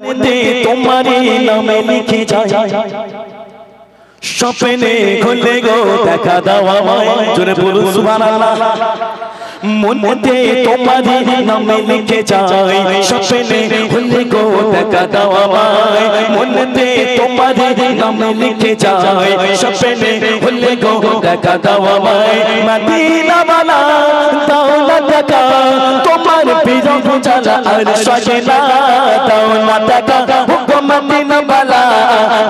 तुम्हारी नाम लिखी जाए सपने खुले गो देखा दाओ आमाय जोरे बोलो सुबहानाल्लाह मुन्नते तुम्हारी नाम लिखे जाए सपने खुले गो देखा दाओ आमाय मुन्नते तुम्हारी नाम लिखे जाए सपने खुले गो देखा दाओ आमाय मदीना वाला दौलत का तुम्हार पीरों को चला अर्श ना दौलत का हुक्म मदीना वाला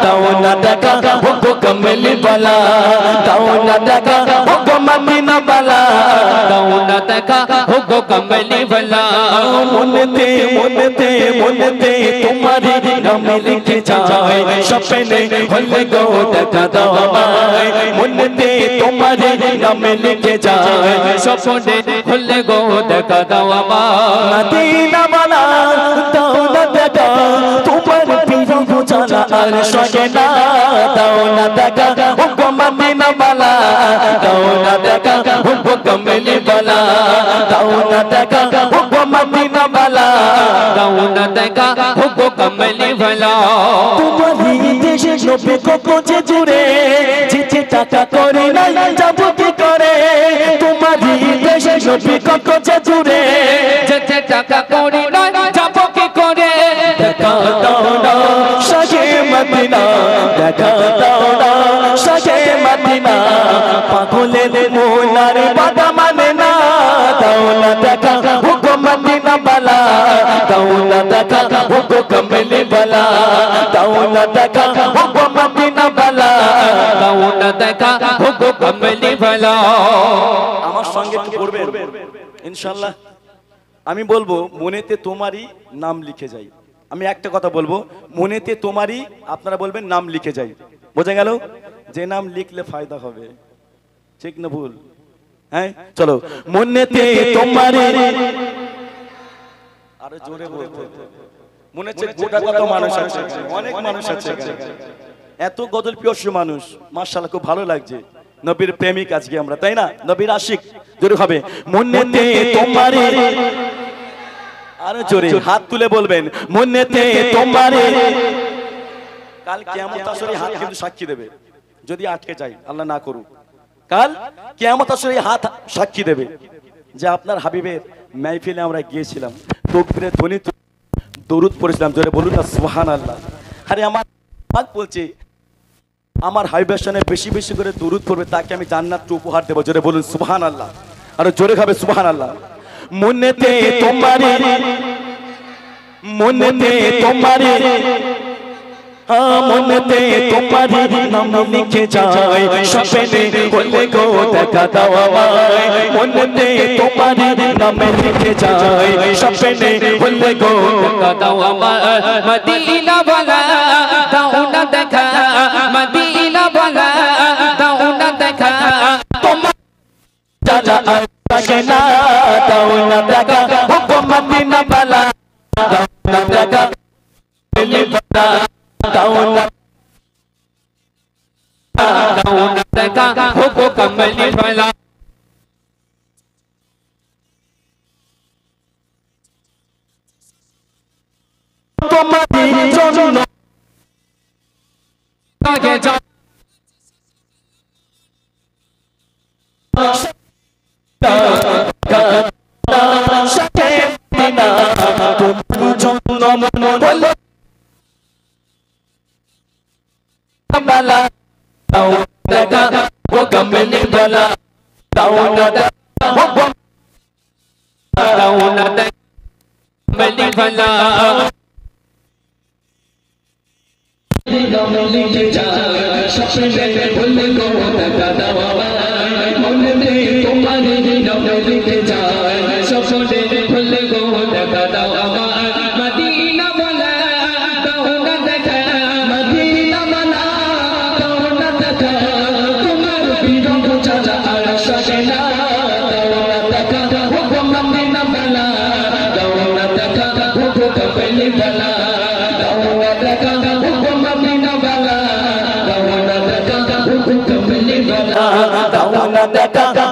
दौलत का हुक्म कमली वाला दौलत का हुक्म मदीना वाला दौलत का हुक्म कमली वाला मुन्नते मुन्नते मुन्नते तुम्हारी नाम लिखे जाए सपने खुले गो देखा दाओ आमाय मुन्नते तुम्हारी नाम लिखे जाए सपने खुले गो देखा दाओ आमाय मदीना वाला दौलत का तुम्हार पीरों को चला अर्श ना दौलत का हुक्म मदीना वाला दौलत का हुक्म कमली वाला दौलत का हुक्म मदीना वाला दौलत का हुक्म कमली वाला तुम्हारी देश नबी को पहुंचे जुड़े जिते टाका करे ना जाबो की करे तुम्हारी देश नबी को पहुंचे जुड़े जिते टाका करे ना जाबो की करे देखा दाओ ना शाहे मदीना देखा दाओ ना शाहे मदीना पागले मोनार बादा माने ना दौलत का हुक्म मदीना वाला दौलत का हुक्म कमली वाला दौलत का हुक्म मदीना वाला दौलत का हुक्म कमली वाला আমার সঙ্গে একটু পড়বেন ইনশাআল্লাহ আমি বলবো মনেতে তোমারই নাম লিখে যাই আমি একটা কথা বলবো মনেতে তোমারই আপনারা বলবেন নাম লিখে যাই বোঝা গেল যে নাম লিখলে ফায়দা হবে ঠিক না ভুল হ্যাঁ চলো মনেতে তোমারই আরো জোরে বলতে মনে হচ্ছে গোটা কত মানুষ আছে অনেক মানুষ আছে এত গজল প্রিয় মানুষ মাশাআল্লাহ খুব ভালো লাগছে নবীর প্রেমিক আজকে আমরা তাই না নবীর আশিক জোরে হবে মনেতে তোমারই আরো জোরে হাত তুলে বলবেন মনেতে তোমারই কাল কিয়ামত আসরে হাত কিন্তু সাক্ষী দেবে যদি আটকে যায় আল্লাহ না করুক কাল কিয়ামত আসরে হাত সাক্ষী দেবে যে আপনার হাবিবের মাহফিলে আমরা গিয়েছিলাম তাকবীরের ধ্বনি দরুদ পড়েছিলাম জোরে বলুন না সুবহানাল্লাহ আরে আমার পাক বলছে আমার হাবিবের সামনে বেশি বেশি করে দরুদ পড়বে তাকে আমি জান্নাত উপহার দেব জোরে বলুন সুবহানাল্লাহ আর জোরে হবে সুবহানাল্লাহ মনেতে তোমারই মনেতে তোমারই মনেতে তোমারই নাম লিখে যায় সপনে খুলে গো দেখা দাও আমায় মনেতে তোমারই নাম লিখে যায় সপনে খুলে গো দেখা দাও আমায় মদিনা वाला দাও না দেখা মদিনা वाला দাও না দেখা তোমার চাচা আশকে না দাও না দেখা হুকুম মদিনা वाला দাও না দেখা লিবানা दौलत का हुक्म कमली वाला तुम्हारी जन्म के जा सके बिना तुम जन्म बोलो वाला दौलत का हुक्म कमली वाला दौलत का हुक्म दौलत कमली वाला लिखे जाए सपने खुले गो देखा दाओ आमाय मुन्नते तुम्हारी नाम लिखे जाए सपने खुले गो देखा दाओ आमाय मदीना वाला दौलत का मदीना वाला दौलत का तुम्हार पीरों को चला अर्श ना दौलत का हुक्म मदीना वाला दौलत का हुक्म कमली वाला दौलत का हुक्म मदीना वाला दौलत का हुक्म कमली वाला दौलत का